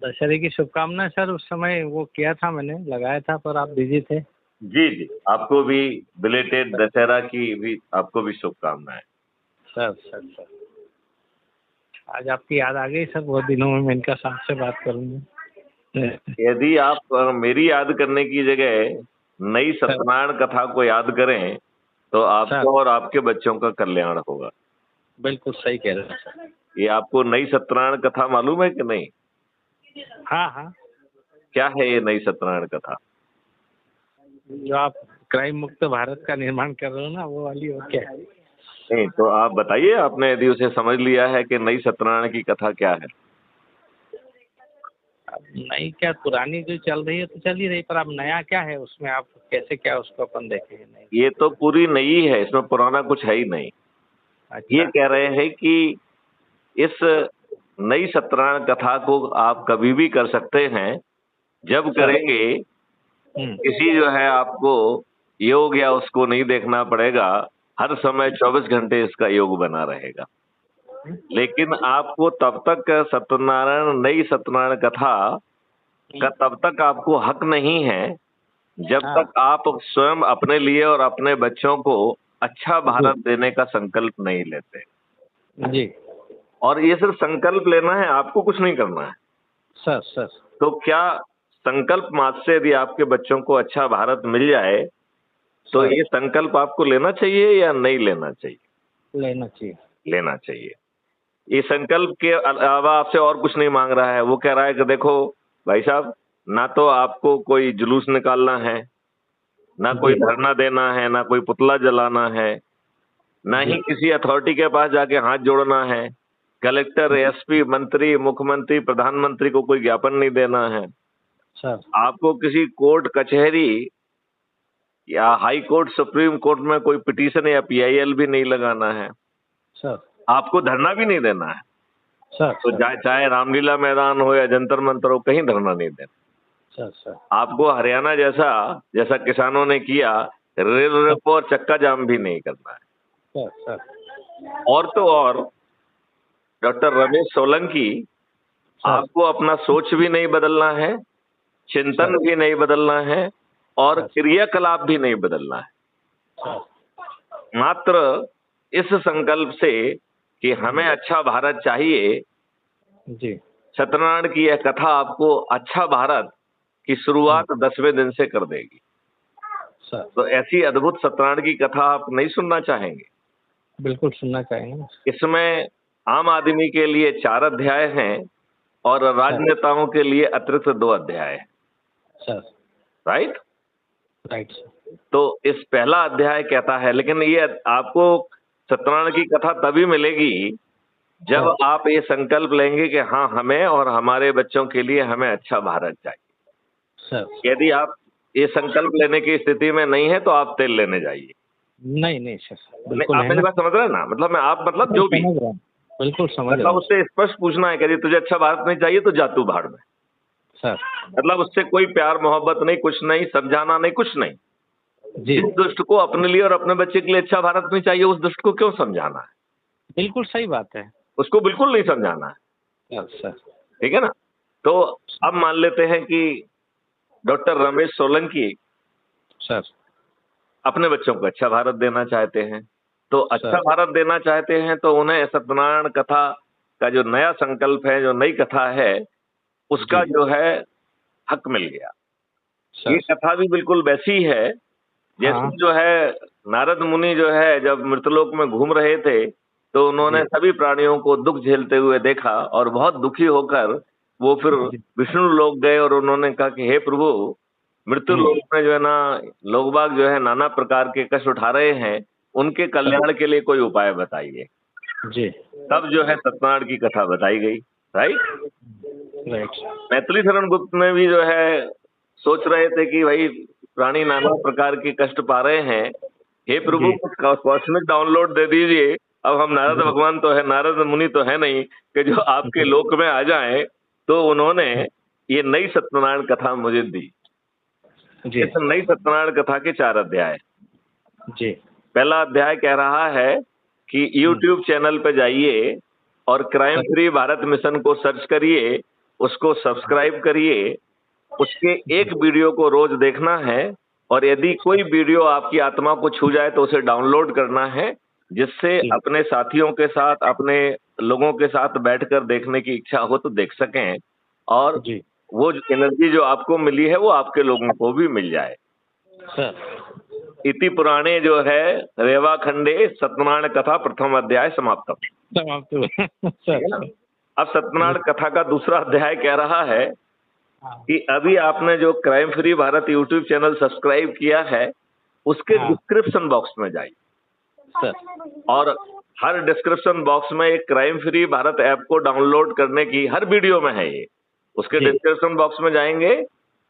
दशहरे की शुभकामनाएं सर। उस समय वो किया था, मैंने लगाया था, पर आप बिजी थे। जी जी, आपको भी बिलेटेड दशहरा की भी आपको भी शुभकामनाएं। सर सर सर आज आपकी याद आ गई सर, बहुत दिनों में मैं इनका साथ से बात करूंगा। यदि आप मेरी याद करने की जगह नई सत्यनारायण कथा को याद करें तो आपको और आपके बच्चों का कल्याण होगा। बिल्कुल सही कह रहे हैं सर। ये आपको नई सत्यनारायण कथा मालूम है कि नहीं? हाँ हाँ। क्या है ये नई सत्यनारायण कथा? जो आप क्राइम मुक्त भारत का निर्माण कर रहे हो ना, वो वाली, और क्या है? नहीं तो आप बताइए, आपने यदि उसे समझ लिया है कि नई सत्यनारायण की कथा क्या है? अब नई क्या, पुरानी जो चल रही है तो चल ही रही, पर अब नया क्या है उसमें, आप कैसे क्या उसको अपन देखेंगे? नहीं, ये तो पूरी नई है, इसमें पुराना कुछ है ही नहीं। ये अच्छा कह रहे हैं कि इस नई सत्यनारायण कथा को आप कभी भी कर सकते हैं। जब करेंगे किसी जो है आपको योग या उसको नहीं देखना पड़ेगा, हर समय 24 घंटे इसका योग बना रहेगा। लेकिन आपको तब तक सत्यनारायण नई सत्यनारायण कथा का तब तक आपको हक नहीं है जब तक आप स्वयं अपने लिए और अपने बच्चों को अच्छा भारत देने का संकल्प नहीं लेते। जी और ये सिर्फ संकल्प लेना है, आपको कुछ नहीं करना है सर। सर तो क्या संकल्प मात्र से यदि आपके बच्चों को अच्छा भारत मिल जाए तो ये संकल्प आपको लेना चाहिए या नहीं लेना चाहिए? लेना चाहिए। लेना चाहिए। ये संकल्प के अलावा आपसे और कुछ नहीं मांग रहा है। वो कह रहा है कि देखो भाई साहब, ना तो आपको कोई जुलूस निकालना है, ना कोई धरना देना है, ना कोई पुतला जलाना है, ना ही किसी अथॉरिटी के पास जाके हाथ जोड़ना है, कलेक्टर, एसपी, मंत्री, मुख्यमंत्री, प्रधानमंत्री को कोई ज्ञापन नहीं देना है। सर आपको किसी कोर्ट कचहरी या हाई कोर्ट, सुप्रीम कोर्ट में कोई पिटीशन या पीआईएल भी नहीं लगाना है। सर आपको धरना भी नहीं देना है। सर तो चाहे रामलीला मैदान हो या जंतर मंतर हो, कहीं धरना नहीं देना। सर सर आपको हरियाणा जैसा किसानों ने किया, रेल रोको और चक्का जाम भी नहीं करना है। सर सर और तो और डॉक्टर रमेश सोलंकी, आपको अपना सोच भी नहीं बदलना है, चिंतन भी नहीं बदलना है और क्रियाकलाप भी नहीं बदलना है। मात्र इस संकल्प से कि हमें अच्छा भारत चाहिए, जी सत्यनारायण की यह कथा आपको अच्छा भारत की शुरुआत 10वें दिन से कर देगी। तो ऐसी अद्भुत सत्यनारायण की कथा आप नहीं सुनना चाहेंगे? बिल्कुल सुनना चाहेंगे। इसमें आम आदमी के लिए 4 अध्याय हैं और राजनेताओं के लिए अतिरिक्त 2 अध्याय हैं। Sir right right. तो इस पहला अध्याय कहता है, लेकिन ये आपको सत्यनारायण की कथा तभी मिलेगी जब आप ये संकल्प लेंगे कि हाँ, हमें और हमारे बच्चों के लिए हमें अच्छा भारत चाहिए। यदि आप ये संकल्प लेने की स्थिति में नहीं है तो आप तेल लेने जाइए। नहीं नहीं सर, बिल्कुल आप मेरी बात समझ रहे हैं ना? मतलब आप मतलब जो भी, बिल्कुल समझ रहा मतलब हूँ। उससे स्पष्ट पूछना है कि तुझे अच्छा भारत नहीं चाहिए तो जा तू भाड़ में। सर मतलब उससे कोई प्यार मोहब्बत नहीं, कुछ नहीं, समझाना नहीं, कुछ नहीं। जिस दुष्ट को अपने लिए और अपने बच्चे के लिए अच्छा भारत नहीं चाहिए, उस दुष्ट को क्यों समझाना है? बिल्कुल सही बात है। उसको बिल्कुल नहीं समझाना है। सर ठीक है ना? तो अब मान लेते हैं कि डॉक्टर रमेश सोलंकी सर अपने बच्चों को अच्छा भारत देना चाहते हैं। तो अच्छा भारत देना चाहते हैं तो उन्हें सत्यनारायण कथा का जो नया संकल्प है, जो नई कथा है, उसका जो है हक मिल गया। ये कथा भी बिल्कुल वैसी है जैसे जो है नारद मुनि जो है जब मृतलोक में घूम रहे थे तो उन्होंने सभी प्राणियों को दुख झेलते हुए देखा और बहुत दुखी होकर वो फिर विष्णु लोक गए और उन्होंने कहा कि हे प्रभु, मृत्यु लोक में जो है ना लोग बाग जो है नाना प्रकार के कष्ट उठा रहे हैं, उनके कल्याण के लिए कोई उपाय बताइए। जी तब जो है सत्यनारायण की कथा बताई गई। Right right. मैथिली शरण गुप्त में भी जो है सोच रहे थे कि भाई प्राणी नाना प्रकार के कष्ट पा रहे हैं, हे प्रभु कुछ कॉस्मिक डाउनलोड दे दीजिए। अब हम नारद भगवान तो है, नारद मुनि तो है नहीं कि जो आपके लोक में आ जाएं। तो उन्होंने ये नई सत्यनारायण कथा मुझे दी। इस नई सत्यनारायण कथा के 4 अध्याय। जी पहला अध्याय कह रहा है कि YouTube चैनल पे जाइए और क्राइम फ्री भारत मिशन को सर्च करिए उसको सब्सक्राइब करिए, उसके एक वीडियो को रोज देखना है, और यदि कोई वीडियो आपकी आत्मा को छू जाए तो उसे डाउनलोड करना है, जिससे जी अपने साथियों के साथ, अपने लोगों के साथ बैठकर देखने की इच्छा हो तो देख सकें, और जी वो एनर्जी जो आपको मिली है वो आपके लोगों को भी मिल जाए। सर। इति पुराणे जो है रेवा खंडे सत्यनारायण कथा प्रथम अध्याय समाप्त। समाप्त हुआ। ठीक है ना। सर। अब सत्यनारायण कथा का दूसरा अध्याय कह रहा है हाँ कि अभी आपने जो crime free Bharat YouTube channel subscribe किया है उसके हाँ डिस्क्रिप्शन बॉक्स में जाइए, सर। और हर डिस्क्रिप्शन बॉक्स में एक क्राइम फ्री भारत ऐप को डाउनलोड करने की, हर वीडियो में है ये, उसके जी डिस्क्रिप्शन बॉक्स में जाएंगे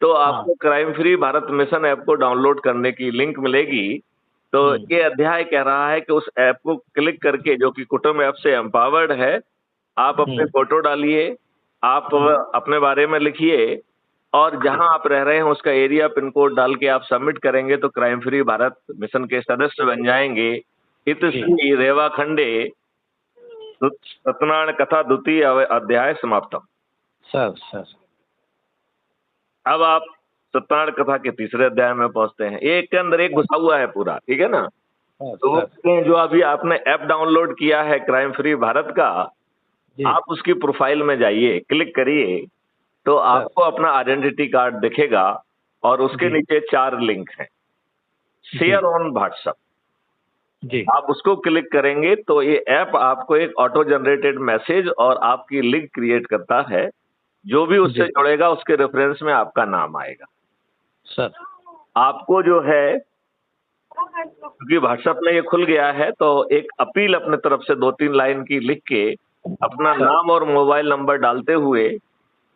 तो हाँ आपको crime free Bharat mission app को डाउनलोड करने की लिंक मिलेगी। तो ये अध्याय कह रहा है कि उस ऐप को क्लिक करके, जो कि कुटुंब ऐप से एम्पावर्ड है, आप अपने फोटो डालिए, आप अपने बारे में लिखिए, और जहां आप रह रहे हैं उसका एरिया पिन कोड डाल के आप सबमिट करेंगे तो क्राइम फ्री भारत मिशन के सदस्य बन जाएंगे। इत श्री रेवा खंडे सत्यनारायण कथा द्वितीय अध्याय समाप्त। सर। सर। अब आप सत्यनारायण कथा के तीसरे अध्याय में पहुंचते हैं। एक के अंदर एक घुसा हुआ है पूरा, ठीक है ना। तो सर। जो अभी आपने ऐप डाउनलोड किया है क्राइम फ्री भारत का, जी आप उसकी प्रोफाइल में जाइए, क्लिक करिए, तो आपको अपना आइडेंटिटी कार्ड दिखेगा, और उसके जी नीचे 4 लिंक हैं। शेयर ऑन व्हाट्सएप, जी आप उसको क्लिक करेंगे तो ये ऐप आपको एक ऑटो जनरेटेड मैसेज और आपकी लिंक क्रिएट करता है। जो भी उससे जी जुड़ेगा उसके रेफरेंस में आपका नाम आएगा। सर। आपको जो है, क्योंकि व्हाट्सएप में ये खुल गया है, तो एक अपील अपने तरफ से 2-3 लाइन की लिख के अपना नाम और मोबाइल नंबर डालते हुए,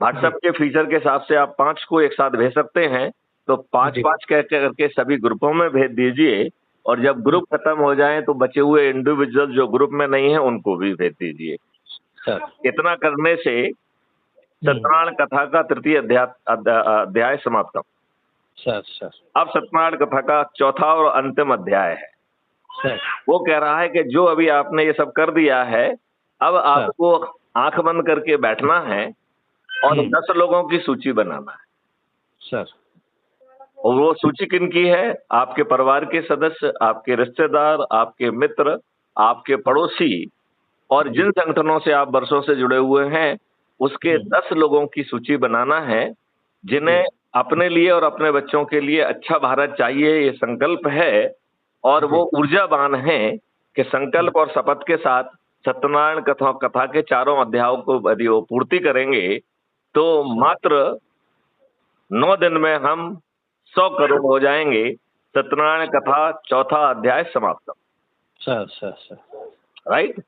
व्हाट्सएप के फीचर के हिसाब से आप 5 को एक साथ भेज सकते हैं, तो 5-5 कह करके सभी ग्रुपों में भेज दीजिए, और जब ग्रुप खत्म हो जाए तो बचे हुए इंडिविजुअल जो ग्रुप में नहीं है उनको भी भेज दीजिए। सर। इतना करने से सत्यनारायण कथा का तृतीय अध्याय समाप्त। सर। सर। अब सत्यनारायण कथा का चौथा और अंतिम अध्याय है। सर। वो कह रहा है कि जो अभी आपने ये सब कर दिया है, अब आपको आंख बंद करके बैठना है और 10 लोगों की सूची बनाना है। सर। और वो सूची किन की है? आपके परिवार के सदस्य, आपके रिश्तेदार, आपके मित्र, आपके पड़ोसी, और जिन संगठनों से आप वर्षों से जुड़े हुए हैं उसके 10 लोगों की सूची बनाना है, जिन्हें अपने लिए और अपने बच्चों के लिए अच्छा भारत चाहिए, ये संकल्प है, और वो ऊर्जावान हैं कि संकल्प और शपथ के साथ सत्यनारायण कथा के चारों अध्यायों को यदि वो पूर्ति करेंगे तो मात्र 9 दिन में हम 100 करोड़ हो जाएंगे। सत्यनारायण कथा चौथा अध्याय समाप्त। सर। सर। सर। राइट।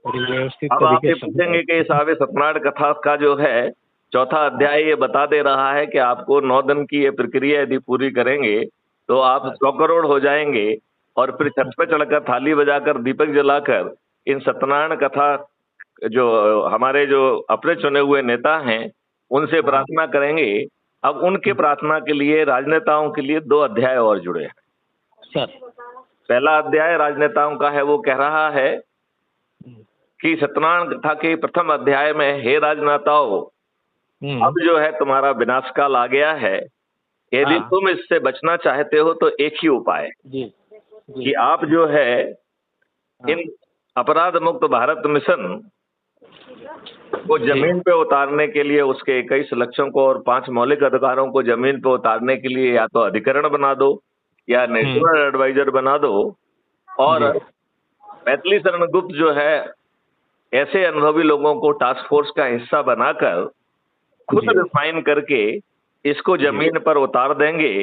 बड़ी व्यवस्थित अब आप तरीके ये से पूछेंगे कि साहब सत्यनारायण कथा का जो है चौथा अध्याय ये बता दे रहा है कि आपको 9 दिन की ये प्रक्रिया यदि पूरी करेंगे तो आप 100 करोड़ हो जाएंगे, और फिर छत पे चढ़कर थाली बजाकर दीपक जलाकर इन सत्यनारायण कथा जो हमारे जो अपने चुने हुए नेता हैं उनसे प्रार्थना करेंगे। अब उनके प्रार्थना के लिए राजनेताओं के लिए 2 अध्याय और जुड़े हैं। सर। पहला अध्याय राजनेताओं का है, वो कह रहा है कि सत्यनारायण कथा के प्रथम अध्याय में, हे राजनेताओं, अब जो है तुम्हारा विनाश काल आ गया है, यदि तुम इससे बचना चाहते हो तो एक ही उपाय है कि आप जो है इन अपराध मुक्त भारत मिशन को जमीन पे उतारने के लिए, उसके 21 लक्ष्यों को और 5 मौलिक अधिकारों को जमीन पे उतारने के लिए या तो अधिकरण बना दो या नेशनल एडवाइजर बना दो, और मैथिली शरण गुप्त जो है ऐसे अनुभवी लोगों को टास्क फोर्स का हिस्सा बनाकर खुद रिफाइन करके इसको जमीन पर उतार देंगे।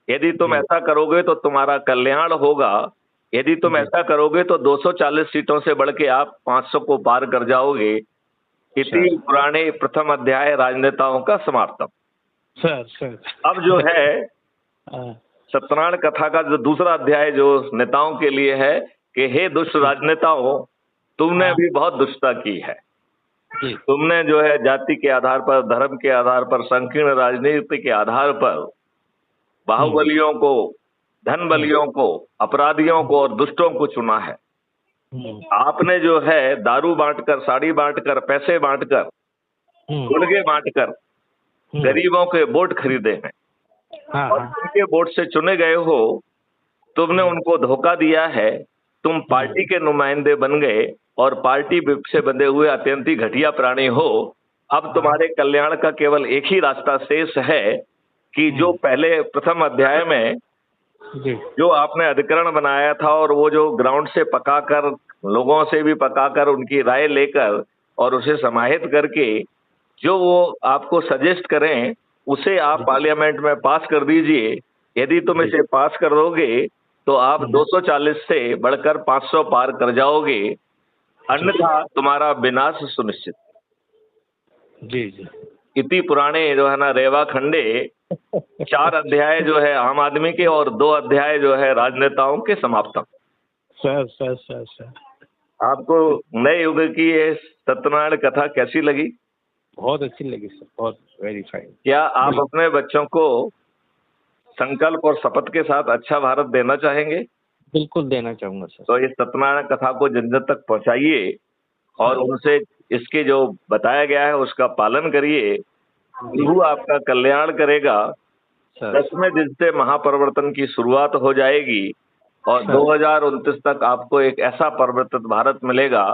यदि तुम ऐसा करोगे तो तुम्हारा कल्याण होगा, यदि तुम ऐसा करोगे तो 240 सीटों से बढ़ के आप 500 को पार कर जाओगे। इति पुराणे प्रथम अध्याय राजनेताओं का समाप्त। सर। अब जो है सत्यनारायण कथा का जो दूसरा अध्याय जो नेताओं के लिए है कि हे दुष्ट राजनेताओं, तुमने अभी बहुत दुष्टता की है। तुमने जो है जाति के आधार पर, धर्म के आधार पर, संकीर्ण राजनीति के आधार पर बाहुबलियों को, धन बलियों को, अपराधियों को और दुष्टों को चुना है। आपने जो है दारू बांटकर, साड़ी बांटकर, पैसे बांटकर गुड़गे बांटकर गरीबों के वोट खरीदे हैं हाँ और हाँ उनके वोट से चुने गए हो। तुमने उनको धोखा दिया है, तुम पार्टी के नुमाइंदे बन गए और पार्टी से बंधे हुए अत्यंत ही घटिया प्राणी हो। अब तुम्हारे कल्याण का केवल एक ही रास्ता शेष है कि जो पहले प्रथम अध्याय में जी जो आपने अधिकरण बनाया था और वो जो ग्राउंड से पकाकर, लोगों से भी पकाकर, उनकी राय लेकर और उसे समाहित करके जो वो आपको सजेस्ट करें उसे आप पार्लियामेंट में पास कर दीजिए। यदि तुम इसे पास कर दोगे तो आप 240 से बढ़कर 500 पार कर जाओगे, अन्यथा तुम्हारा विनाश सुनिश्चित। जी जी इति पुराणे जो है ना रेवा खंडे, 4 अध्याय जो है आम आदमी के और 2 अध्याय जो है राजनेताओं के समाप्तम। सर आपको नए युग की ये सत्यनारायण कथा कैसी लगी? बहुत अच्छी लगी सर, बहुत वेरी फाइन। क्या आप अपने बच्चों को संकल्प और शपथ के साथ अच्छा भारत देना चाहेंगे? बिल्कुल देना चाहूंगा सर। तो इस सत्यनारायण कथा को जन जन तक पहुंचाइए और उनसे इसके जो बताया गया है उसका पालन करिए। प्रभु आपका कल्याण करेगा। सर 10वें दिन से महापरिवर्तन की शुरुआत हो जाएगी और 2029 तक आपको एक ऐसा परिवर्तित भारत मिलेगा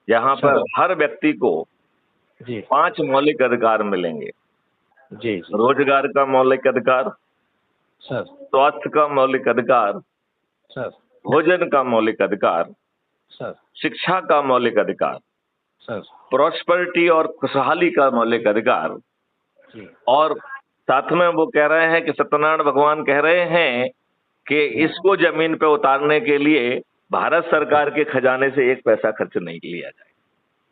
जहां पर हर व्यक्ति को जी 5 मौलिक अधिकार मिलेंगे। जी जी रोजगार का मौलिक अधिकार, सर स्वास्थ्य का मौलिक अधिकार, सर भोजन का मौलिक अधिकार, सर शिक्षा का मौलिक अधिकार, सर प्रॉस्पेरिटी और खुशहाली का मौलिक अधिकार। जी और साथ में वो कह रहे हैं कि सत्यनारायण भगवान कह रहे हैं कि इसको जमीन पे उतारने के लिए भारत सरकार के खजाने से 1 पैसा खर्च नहीं किया जाए।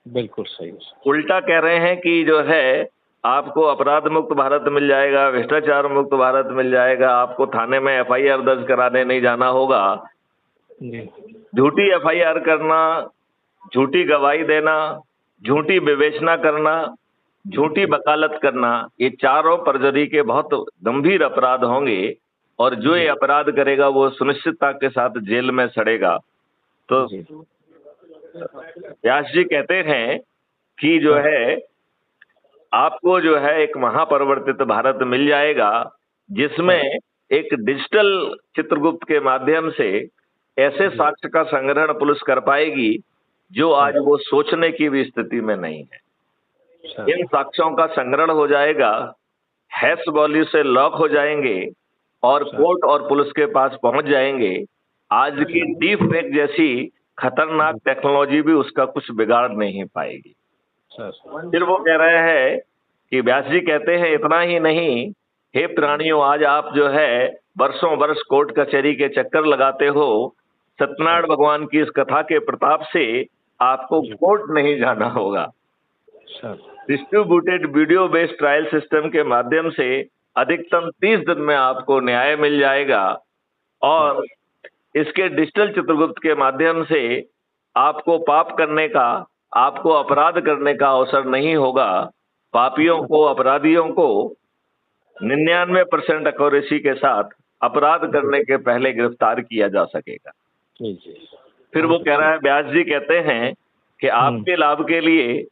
बिल्कुल सही है सर। उल्टा कह रहे हैं कि जो है आपको अपराध मुक्त भारत मिल जाएगा, भ्रष्टाचार मुक्त भारत मिल जाएगा, आपको थाने में FIR दर्ज कराने नहीं जाना होगा। जी झूठी FIR करना, झूठी गवाही देना, झूठी विवेचना करना, झूठी वकालत करना, ये चारों परजरी के बहुत गंभीर अपराध होंगे और जो ये अपराध करेगा वो सुनिश्चितता के साथ जेल में सड़ेगा। तो जी व्यास जी कहते हैं कि जो है आपको जो है एक महापरिवर्तित भारत मिल जाएगा जिसमें एक डिजिटल चित्रगुप्त के माध्यम से ऐसे साक्ष्य का संग्रहण पुलिस कर पाएगी जो आज वो सोचने की भी स्थिति में नहीं है। इन साक्ष्यों का संग्रहण हो जाएगा, हैश वैल्यू से लॉक हो जाएंगे और कोर्ट और पुलिस के पास पहुंच जाएंगे। आज की डीप फेक जैसी खतरनाक टेक्नोलॉजी भी उसका कुछ बिगाड़ नहीं पाएगी। फिर वो कह रहे हैं कि व्यास जी कहते हैं इतना ही नहीं, हे प्राणियों, आज आप जो है वर्षों वर्ष कोर्ट कचहरी के चक्कर लगाते हो, सत्यनारायण भगवान की इस कथा के प्रताप से आपको कोर्ट नहीं जाना होगा। Distributed video based trial system के माध्यम से अधिकतम 30 दिन में आपको न्याय मिल जाएगा और इसके डिजिटल चित्रगुप्त के माध्यम से आपको पाप करने का, आपको अपराध करने का अवसर नहीं होगा। पापियों को, अपराधियों को 99% एक्यूरेसी के साथ अपराध करने के पहले गिरफ्तार किया जा सकेगा। फिर वो कह रहा है, व्यास जी कहते हैं कि आपके लाभ के लिए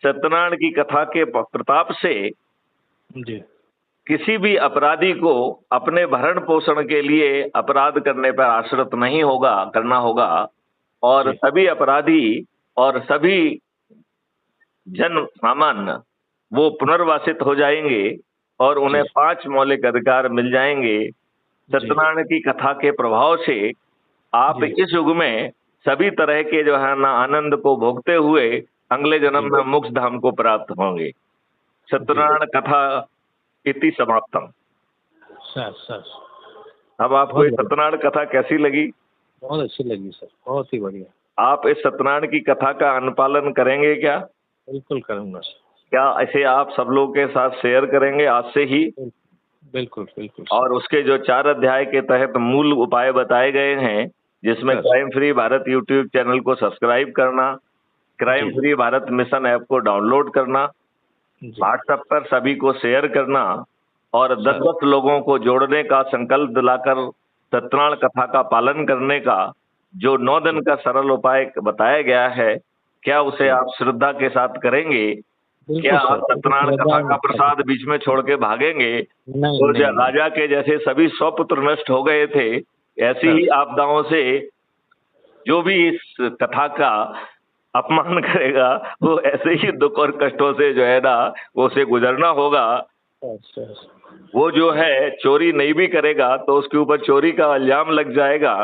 सत्यनारायण की कथा के प्रताप से किसी भी अपराधी को अपने भरण पोषण के लिए अपराध करने पर आश्रित नहीं करना होगा और सभी अपराधी और सभी जन सामान्य वो पुनर्वासित हो जाएंगे और उन्हें 5 मौलिक अधिकार मिल जाएंगे। सत्यनारायण की कथा के प्रभाव से आप इस युग में सभी तरह के जो है ना आनंद को भोगते हुए अगले जन्म में मोक्ष धाम को प्राप्त होंगे। सत्यनारायण कथा इति समाप्तम। सर अब आपको ये सत्यनारायण कथा कैसी लगी? बहुत अच्छी लगी सर, बहुत ही बढ़िया। आप इस सत्यनारायण की कथा का अनुपालन करेंगे क्या? बिल्कुल करूंगा सर। क्या ऐसे आप सब लोगों के साथ शेयर करेंगे आज से ही? बिल्कुल बिल्कुल। और उसके जो 4 अध्याय के तहत मूल उपाय बताए गए हैं, जिसमें crime free Bharat YouTube channel को सब्सक्राइब करना, crime free Bharat mission app को डाउनलोड करना, व्हाट्सएप पर सभी को शेयर करना और 10-10 लोगों को जोड़ने का संकल्प दिलाकर सत्यनारायण कथा का पालन करने का जो 9 दिन का सरल उपाय बताया गया है, क्या उसे आप श्रद्धा के साथ करेंगे? बिल्कुल आप सर, सत्यनारायण कथा का प्रसाद बीच में छोड़ के भागेंगे नहीं तो नहीं नहीं राजा के जैसे सभी 100 पुत्र नष्ट हो गए थे, ऐसी सर। ही आपदाओं से जो भी इस कथा का अपमान करेगा वो ऐसे ही दुख और कष्टों से जो है ना वो उसे गुजरना होगा। अच्छा वो जो है चोरी नहीं भी करेगा तो उसके ऊपर चोरी का इल्जाम लग जाएगा।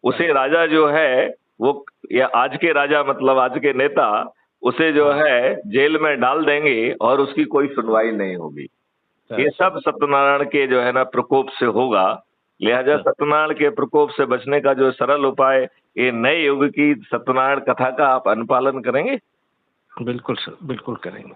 उसे राजा जो है वो, या आज के राजा मतलब आज के नेता, उसे जो हाँ है जेल में डाल देंगे और उसकी कोई सुनवाई नहीं होगी। ये सर। सब सत्यनारायण के जो है ना प्रकोप से होगा। लिहाजा सर सत्यनारायण के प्रकोप से बचने का जो सरल उपाय, ये नए युग की सत्यनारायण कथा का आप अनुपालन करेंगे। बिल्कुल सर, बिल्कुल करेंगे।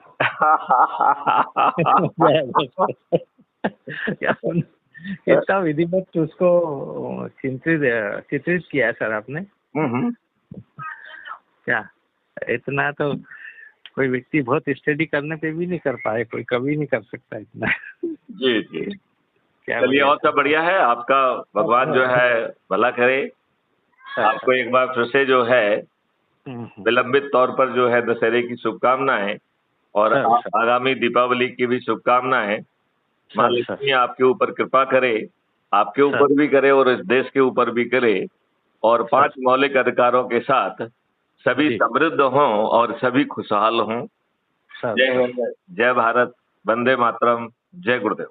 कितना विधिवत उसको चित्रित चित्रित किया है सर आपने। हम्म। क्या इतना तो कोई व्यक्ति बहुत स्टडी करने पे भी नहीं कर पाए, कोई कभी नहीं कर सकता इतना। जी जी। क्या चलिए, बढ़िया और सब बढ़िया है आपका। भगवान जो है भला करे। आपको एक बार फिर से जो है विलंबित तौर पर जो है दशहरे की शुभकामनाएं और आगामी दीपावली की भी शुभकामनाएं। माँ लक्ष्मी आपके ऊपर कृपा करे, आपके ऊपर भी करे और इस देश के ऊपर भी करे, और 5 मौलिक अधिकारों के साथ सभी समृद्ध हों और सभी खुशहाल हों। जय हिंद, जय भारत, वंदे मातरम, जय गुरुदेव।